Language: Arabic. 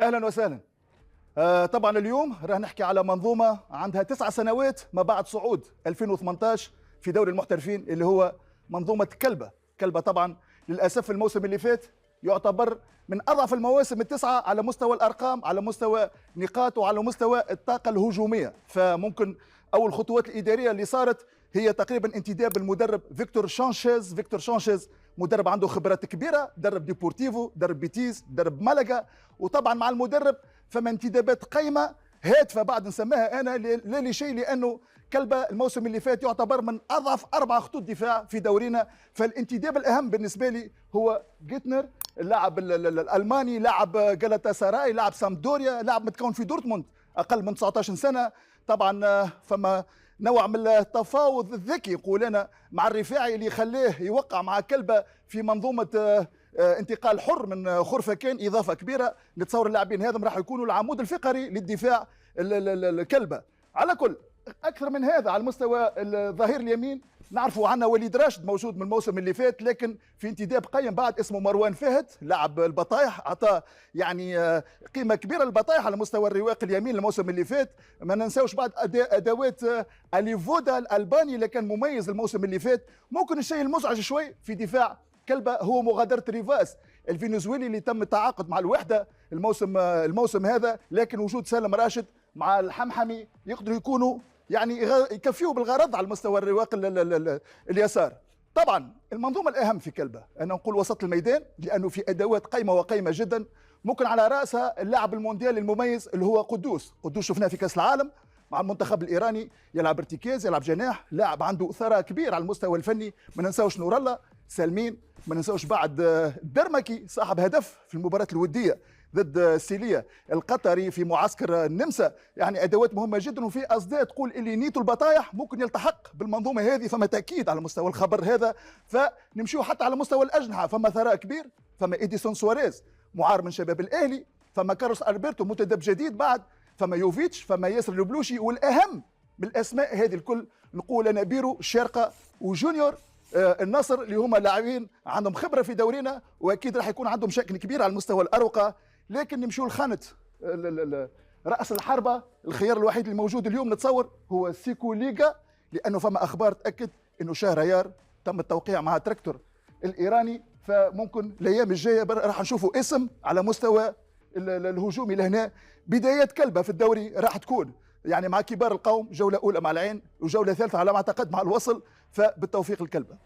اهلا وسهلا. طبعا اليوم راح نحكي على منظومه عندها 9 سنوات ما بعد صعود 2018 في دوري المحترفين، اللي هو منظومه كلبه طبعا للاسف الموسم اللي فات يعتبر من اضعف المواسم التسعه على مستوى الارقام، على مستوى نقاط، وعلى مستوى الطاقه الهجوميه. فممكن اول خطوات الاداريه اللي صارت هي تقريبا انتداب المدرب فيكتور شانشيز، مدرب عنده خبرات كبيره، درب ديبورتيفو، درب بيتيز، درب مالاغا. وطبعا مع المدرب فما انتدابات قيمه هادفه بعد نسميها انا لا لشيء، لانه كلبه الموسم اللي فات يعتبر من اضعف 4 خطوط دفاع في دورينا. فالانتداب الاهم بالنسبه لي هو جيتنر، اللاعب الالماني، لاعب جالاتا ساراي، لاعب سامدوريا، لاعب متكون في دورتموند اقل من 19 سنه. طبعا فما نوع من التفاوض الذكي يقول انا مع الرفاعي اللي يخليه يوقع مع كلبه في منظومه انتقال حر من خرفكان، اضافه كبيره. نتصور اللاعبين هذم راح يكونوا العمود الفقري للدفاع الكلبه. على كل اكثر من هذا على المستوى الظهير اليمين نعرفوا عنا وليد راشد موجود من الموسم اللي فات، لكن في انتداب قيم بعد اسمه مروان فهد، لاعب البطايح، اعطى يعني قيمه كبيره للبطايح على مستوى الرواق اليمين الموسم اللي فات. ما ننساوش بعد ادوات اليفودا الالباني اللي كان مميز الموسم اللي فات. ممكن الشيء المزعج شوي في دفاع كلبه هو مغادره ريفاس الفنزويلي اللي تم التعاقد مع الوحده الموسم هذا، لكن وجود سالم راشد مع الحمحمي يقدروا يكونوا يعني يكفيوا بالغرض على مستوى الرواق اليسار. طبعا المنظومه الاهم في كلبه انا نقول وسط الميدان، لانه في ادوات قيمه جدا، ممكن على راسها اللاعب المونديالي المميز اللي هو قدوس شفناه في كاس العالم مع المنتخب الايراني، يلعب ارتكاز، يلعب جناح، لاعب عنده ثراء كبير على المستوى الفني. ما ننساوش نور الله سالمين، ما ننساوش بعد الدرمكي صاحب هدف في المباراه الوديه ضد سيليا القطري في معسكر النمسا. يعني ادوات مهمه جدا، وفي اصداء تقول اللي نيته البطايح ممكن يلتحق بالمنظومه هذه. فما تاكيد على مستوى الخبر هذا. فنمشيو حتى على مستوى الاجنحه، فما ثراء كبير، فما ايديسون سواريز معار من شباب الاهلي، فما كارلوس البرتو متدرب جديد بعد، فما يوفيتش، فما ياسر البلوشي، والاهم بالاسماء هذه الكل نقول انا بيرو الشارقه وجونيور النصر، اللي هما لاعبين عندهم خبره في دورينا، واكيد راح يكون عندهم شكل كبير على المستوى الاروقه. لكن نمشيو لخانه راس الحربه، الخيار الوحيد اللي موجود اليوم نتصور هو سيكو ليغا، لانه فما اخبار تاكد انه شهريار تم التوقيع مع تراكتور الايراني. فممكن الايام الجايه راح نشوفوا اسم على مستوى الهجومي لهنا. بدايات كلبه في الدوري راح تكون يعني مع كبار القوم، جوله اولى مع العين وجوله ثالثه على ما اعتقد مع الوصل. فبالتوفيق الكلبه.